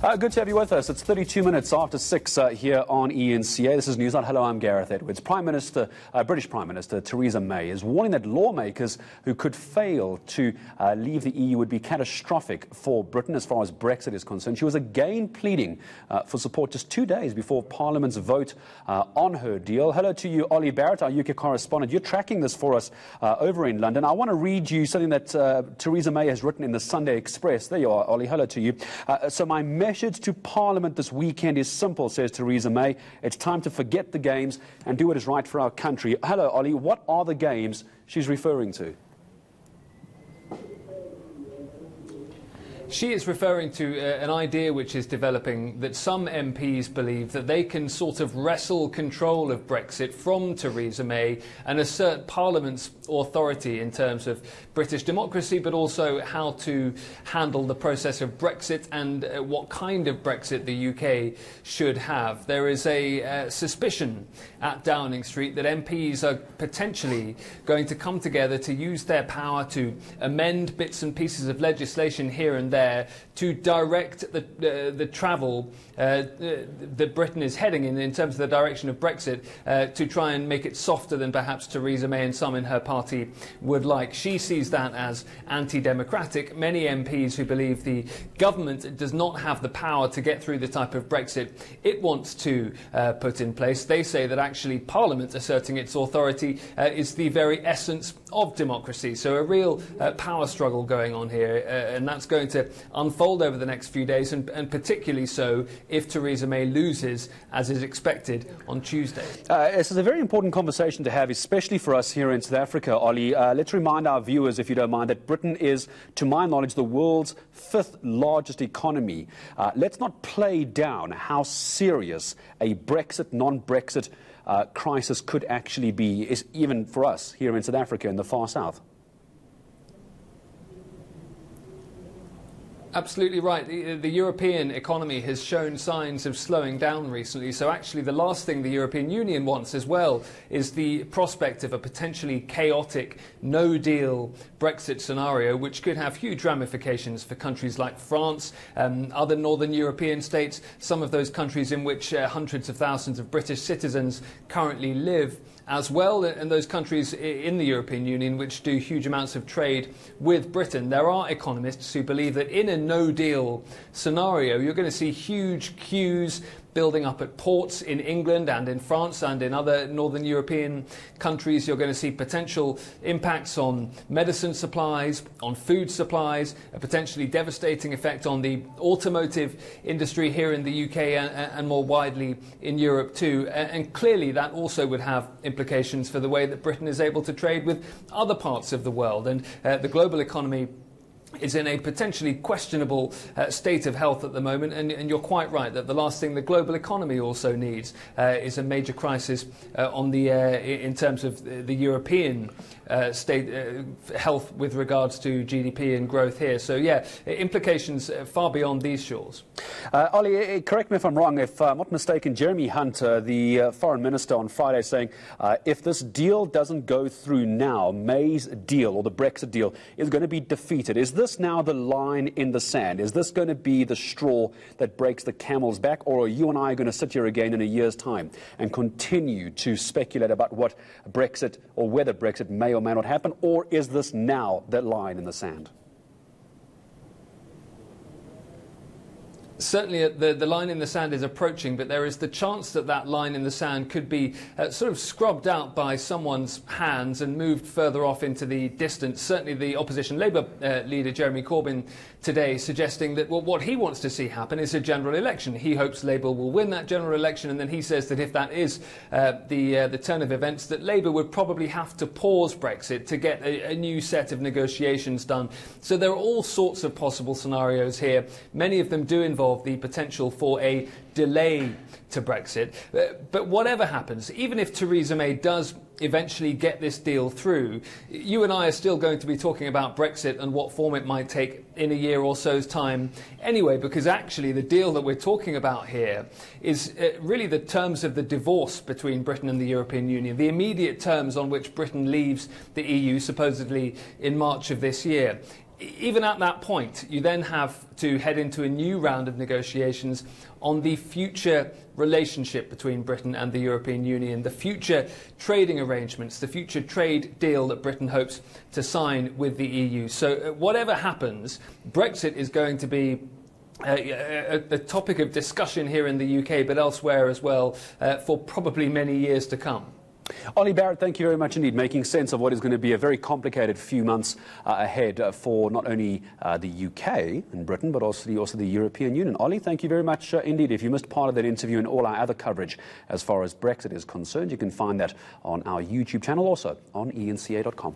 Good to have you with us. It's 32 minutes after 6 here on ENCA. This is Newsnight. Hello, I'm Gareth Edwards. British Prime Minister Theresa May is warning that lawmakers who could fail to leave the EU would be catastrophic for Britain as far as Brexit is concerned. She was again pleading for support just 2 days before Parliament's vote on her deal. Hello to you, Ollie Barrett, our UK correspondent. You're tracking this for us over in London. I want to read you something that Theresa May has written in the Sunday Express. There you are, Ollie. Hello to you. So my message to Parliament this weekend is simple, says Theresa May. It's time to forget the games and do what is right for our country. Hello, Ollie. What are the games she's referring to? She is referring to an idea which is developing that some MPs believe that they can sort of wrestle control of Brexit from Theresa May and assert Parliament's authority in terms of British democracy, but also how to handle the process of Brexit and what kind of Brexit the UK should have. There is a suspicion at Downing Street that MPs are potentially going to come together to use their power to amend bits and pieces of legislation here and there to direct the travel that Britain is heading in terms of the direction of Brexit, to try and make it softer than perhaps Theresa May and some in her party would like. She sees that as anti-democratic. Many MPs who believe the government does not have the power to get through the type of Brexit it wants to put in place. They say that actually Parliament asserting its authority is the very essence of democracy. So a real power struggle going on here, and that's going to unfold over the next few days, and particularly so if Theresa May loses, as is expected, on Tuesday. This is a very important conversation to have, especially for us here in South Africa, Ollie. Let's remind our viewers, if you don't mind, that Britain is, to my knowledge, the world's 5th largest economy. Let's not play down how serious a Brexit, non-Brexit crisis could actually be, even for us here in South Africa in the far south. Absolutely right. The European economy has shown signs of slowing down recently. So actually the last thing the European Union wants as well is the prospect of a potentially chaotic no-deal Brexit scenario, which could have huge ramifications for countries like France, other northern European states, some of those countries in which hundreds of thousands of British citizens currently live as well, and those countries in the European Union which do huge amounts of trade with Britain. There are economists who believe that in a no-deal scenario you're going to see huge queues building up at ports in England and in France and in other northern European countries. You're going to see potential impacts on medicine supplies, on food supplies, a potentially devastating effect on the automotive industry here in the UK and more widely in Europe too. And clearly that also would have implications for the way that Britain is able to trade with other parts of the world. And the global economy is in a potentially questionable state of health at the moment, and you're quite right that the last thing the global economy also needs is a major crisis in terms of the European state health with regards to GDP and growth here. So yeah, implications far beyond these shores. Ollie, correct me if I'm wrong. If I'm not mistaken, Jeremy Hunt, the foreign minister, on Friday saying if this deal doesn't go through now, May's deal or the Brexit deal is going to be defeated. Is this now the line in the sand? Is this going to be the straw that breaks the camel's back, or are you and I going to sit here again in a year's time and continue to speculate about what Brexit or whether Brexit may or may not happen, or is this now the line in the sand? Certainly the line in the sand is approaching, but there is the chance that that line in the sand could be sort of scrubbed out by someone's hands and moved further off into the distance. Certainly the opposition Labour leader Jeremy Corbyn today suggesting that what he wants to see happen is a general election. He hopes Labour will win that general election, and then he says that if that is the turn of events, that Labour would probably have to pause Brexit to get a new set of negotiations done. So there are all sorts of possible scenarios here. Many of them do involve the potential for a delay to Brexit. But whatever happens, even if Theresa May does eventually get this deal through, you and I are still going to be talking about Brexit and what form it might take in a year or so's time anyway, because actually the deal that we're talking about here is really the terms of the divorce between Britain and the European Union, the immediate terms on which Britain leaves the EU, supposedly in March of this year. even at that point, you then have to head into a new round of negotiations on the future relationship between Britain and the European Union, the future trading arrangements, the future trade deal that Britain hopes to sign with the EU. So whatever happens, Brexit is going to be a topic of discussion here in the UK, but elsewhere as well, for probably many years to come. Ollie Barrett, thank you very much indeed, making sense of what is going to be a very complicated few months ahead for not only the UK and Britain, but also the European Union. Ollie, thank you very much indeed. If you missed part of that interview and all our other coverage as far as Brexit is concerned, you can find that on our YouTube channel, also on enca.com.